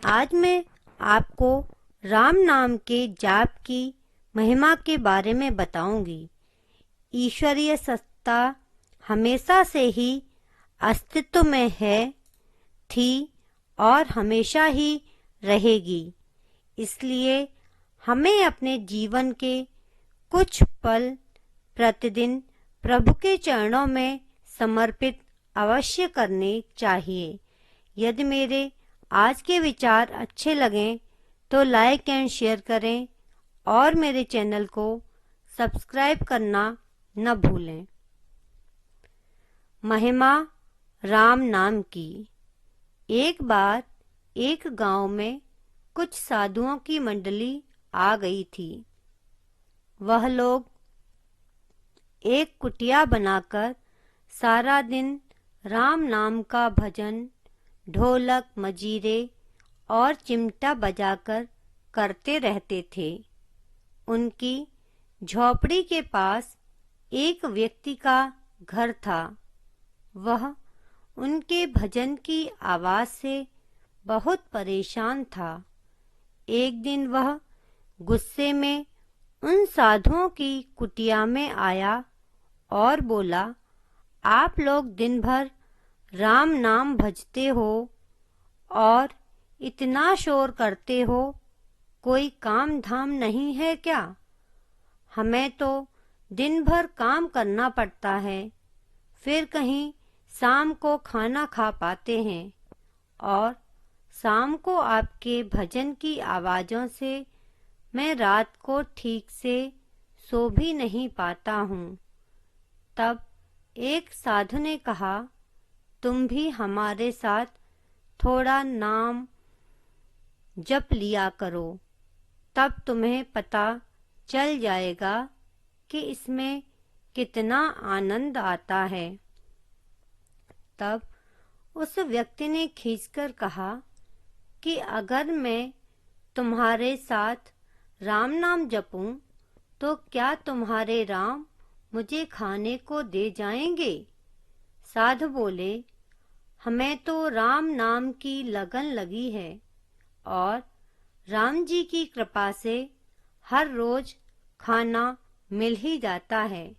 आज मैं आपको राम नाम के जाप की महिमा के बारे में बताऊंगी। ईश्वरीय सत्ता हमेशा से ही अस्तित्व में है, थी और हमेशा ही रहेगी। इसलिए हमें अपने जीवन के कुछ पल प्रतिदिन प्रभु के चरणों में समर्पित अवश्य करने चाहिए। यदि मेरे आज के विचार अच्छे लगें तो लाइक एंड शेयर करें और मेरे चैनल को सब्सक्राइब करना न भूलें। महिमा राम नाम की। एक बार एक गांव में कुछ साधुओं की मंडली आ गई थी। वह लोग एक कुटिया बनाकर सारा दिन राम नाम का भजन ढोलक मजीरे और चिमटा बजाकर करते रहते थे। उनकी झोपड़ी के पास एक व्यक्ति का घर था। वह उनके भजन की आवाज से बहुत परेशान था। एक दिन वह गुस्से में उन साधुओं की कुटिया में आया और बोला, आप लोग दिन भर राम नाम भजते हो और इतना शोर करते हो, कोई काम धाम नहीं है क्या? हमें तो दिन भर काम करना पड़ता है, फिर कहीं शाम को खाना खा पाते हैं और शाम को आपके भजन की आवाज़ों से मैं रात को ठीक से सो भी नहीं पाता हूँ। तब एक साधु ने कहा, तुम भी हमारे साथ थोड़ा नाम जप लिया करो, तब तुम्हें पता चल जाएगा कि इसमें कितना आनंद आता है। तब उस व्यक्ति ने खींचकर कहा कि अगर मैं तुम्हारे साथ राम नाम जपूं तो क्या तुम्हारे राम मुझे खाने को दे जाएंगे? साधु बोले, हमें तो राम नाम की लगन लगी है और राम जी की कृपा से हर रोज खाना मिल ही जाता है।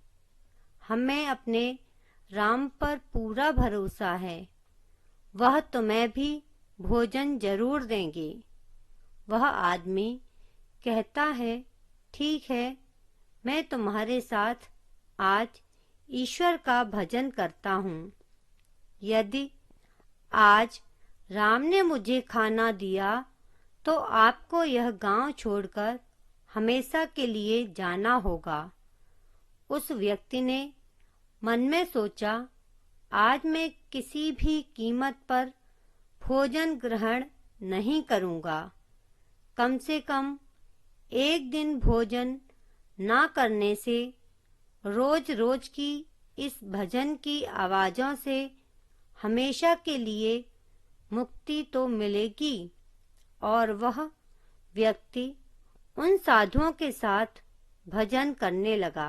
हमें अपने राम पर पूरा भरोसा है, वह तुम्हें भी भोजन जरूर देंगे। वह आदमी कहता है, ठीक है, मैं तुम्हारे साथ आज ईश्वर का भजन करता हूँ। यदि आज राम ने मुझे खाना दिया तो आपको यह गांव छोड़कर हमेशा के लिए जाना होगा। उस व्यक्ति ने मन में सोचा, आज मैं किसी भी कीमत पर भोजन ग्रहण नहीं करूँगा। कम से कम एक दिन भोजन ना करने से रोज रोज की इस भजन की आवाज़ों से हमेशा के लिए मुक्ति तो मिलेगी। और वह व्यक्ति उन साधुओं के साथ भजन करने लगा।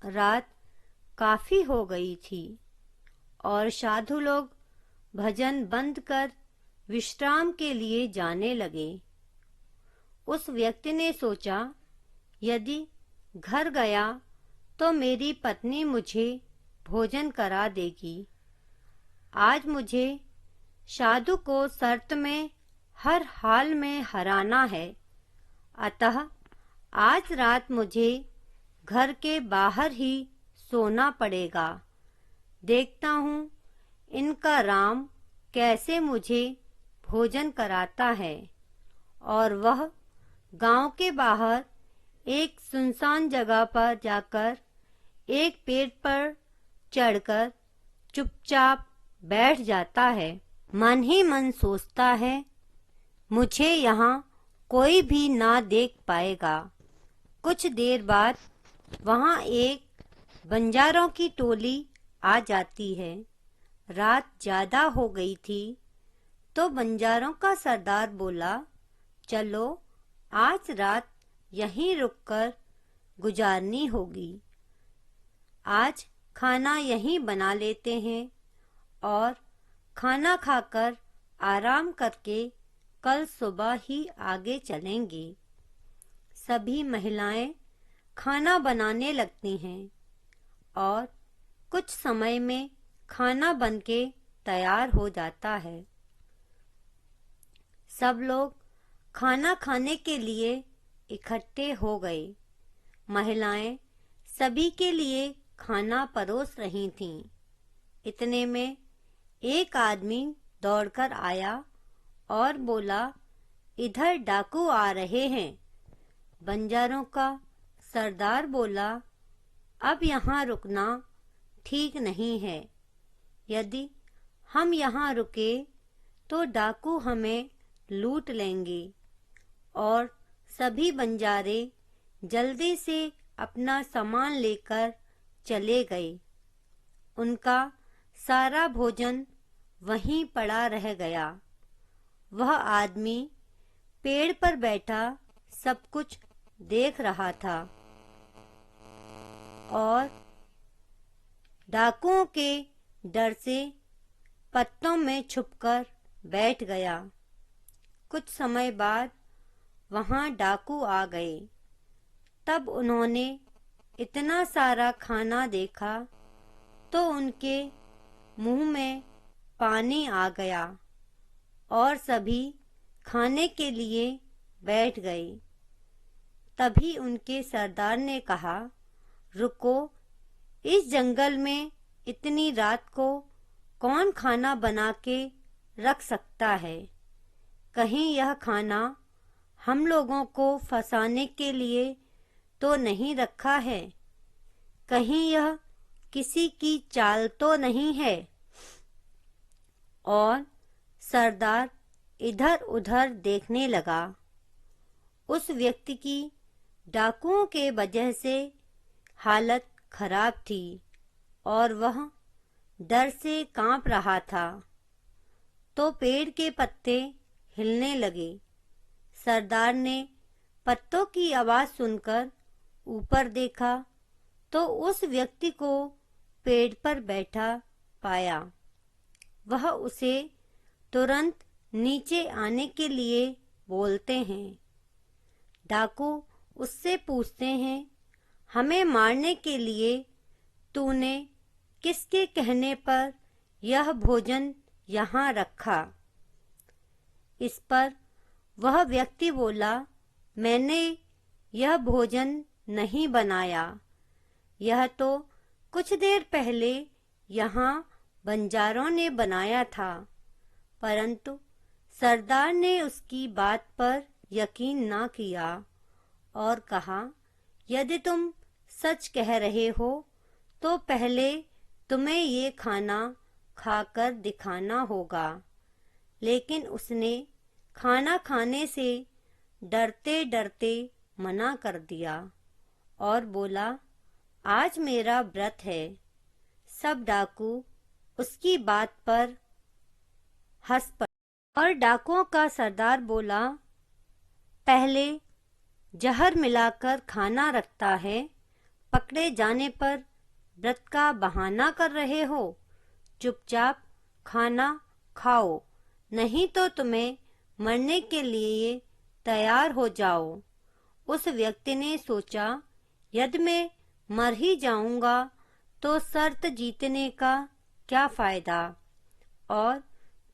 रात काफी हो गई थी और साधु लोग भजन बंद कर विश्राम के लिए जाने लगे। उस व्यक्ति ने सोचा, यदि घर गया तो मेरी पत्नी मुझे भोजन करा देगी। आज मुझे साधु को शर्त में हर हाल में हराना है, अतः आज रात मुझे घर के बाहर ही सोना पड़ेगा। देखता हूँ इनका राम कैसे मुझे भोजन कराता है। और वह गांव के बाहर एक सुनसान जगह पर जाकर एक पेड़ पर चढ़कर चुपचाप बैठ जाता है। मन ही मन सोचता है, मुझे यहाँ कोई भी ना देख पाएगा। कुछ देर बाद वहाँ एक बंजारों की टोली आ जाती है। रात ज्यादा हो गई थी तो बंजारों का सरदार बोला, चलो आज रात यहीं रुककर गुजारनी होगी। आज खाना यहीं बना लेते हैं और खाना खाकर आराम करके कल सुबह ही आगे चलेंगे। सभी महिलाएं खाना बनाने लगती हैं और कुछ समय में खाना बनके तैयार हो जाता है। सब लोग खाना खाने के लिए इकट्ठे हो गए। महिलाएं सभी के लिए खाना परोस रही थीं। इतने में एक आदमी दौड़कर आया और बोला, इधर डाकू आ रहे हैं। बंजारों का सरदार बोला, अब यहाँ रुकना ठीक नहीं है। यदि हम यहाँ रुके तो डाकू हमें लूट लेंगे। और सभी बंजारे जल्दी से अपना सामान लेकर चले गए। उनका सारा भोजन वहीं पड़ा रह गया। वह आदमी पेड़ पर बैठा सब कुछ देख रहा था और डाकुओं के डर से पत्तों में छुपकर बैठ गया। कुछ समय बाद वहां डाकू आ गए। तब उन्होंने इतना सारा खाना देखा तो उनके मुंह में पानी आ गया और सभी खाने के लिए बैठ गए। तभी उनके सरदार ने कहा, रुको, इस जंगल में इतनी रात को कौन खाना बना के रख सकता है? कहीं यह खाना हम लोगों को फंसाने के लिए तो नहीं रखा है? कहीं यह किसी की चाल तो नहीं है? और सरदार इधर उधर देखने लगा। उस व्यक्ति की डाकुओं के वजह से हालत खराब थी और वह डर से कांप रहा था। तो पेड़ के पत्ते हिलने लगे। सरदार ने पत्तों की आवाज सुनकर ऊपर देखा तो उस व्यक्ति को पेड़ पर बैठा पाया। वह उसे तुरंत नीचे आने के लिए बोलते हैं। डाकू उससे पूछते हैं, हमें मारने के लिए तूने किसके कहने पर यह भोजन यहाँ रखा? इस पर वह व्यक्ति बोला, मैंने यह भोजन नहीं बनाया। यह तो कुछ देर पहले यहाँ बंजारों ने बनाया था। परंतु सरदार ने उसकी बात पर यकीन ना किया और कहा, यदि तुम सच कह रहे हो तो पहले तुम्हें ये खाना खाकर दिखाना होगा। लेकिन उसने खाना खाने से डरते डरते मना कर दिया और बोला, आज मेरा व्रत है। सब डाकू उसकी बात पर हंस पड़े और डाकुओं का सरदार बोला, पहले जहर मिलाकर खाना रखता है, पकड़े जाने पर व्रत का बहाना कर रहे हो। चुपचाप खाना खाओ, नहीं तो तुम्हें मरने के लिए तैयार हो जाओ। उस व्यक्ति ने सोचा, यदि मैं मर ही जाऊंगा तो शर्त जीतने का क्या फायदा, और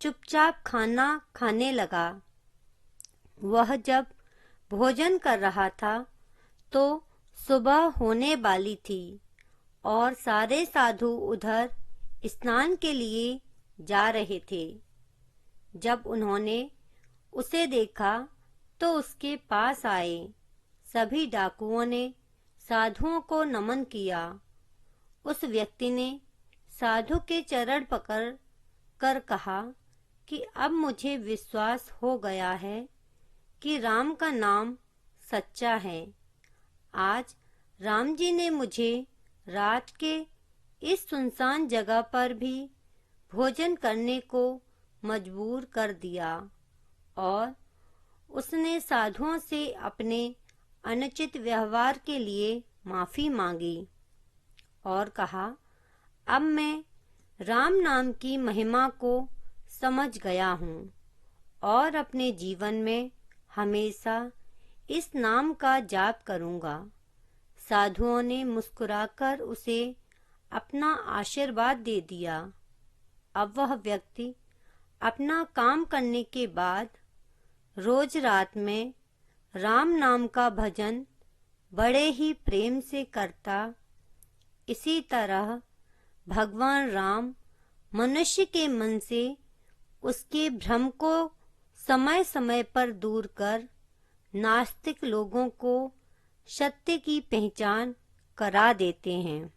चुपचाप खाना खाने लगा। वह जब भोजन कर रहा था तो सुबह होने वाली थी और सारे साधु उधर स्नान के लिए जा रहे थे। जब उन्होंने उसे देखा तो उसके पास आए। सभी डाकुओं ने साधुओं को नमन किया। उस व्यक्ति ने साधु के चरण पकड़ कर कहा कि अब मुझे विश्वास हो गया है कि राम का नाम सच्चा है। आज राम जी ने मुझे रात के इस सुनसान जगह पर भी भोजन करने को मजबूर कर दिया। और उसने साधुओं से अपने अनुचित व्यवहार के लिए माफी मांगी और कहा, अब मैं राम नाम की महिमा को समझ गया हूँ। और अपने जीवन में हमेशा इस नाम का जाप करूंगा। साधुओं ने मुस्कुराकर उसे अपना आशीर्वाद दे दिया। अब वह व्यक्ति अपना काम करने के बाद रोज रात में राम नाम का भजन बड़े ही प्रेम से करता। इसी तरह भगवान राम मनुष्य के मन से उसके भ्रम को समय समय पर दूर कर नास्तिक लोगों को सत्य की पहचान करा देते हैं।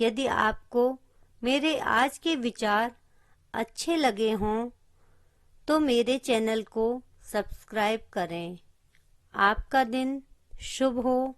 यदि आपको मेरे आज के विचार अच्छे लगे हों तो मेरे चैनल को सब्सक्राइब करें। आपका दिन शुभ हो।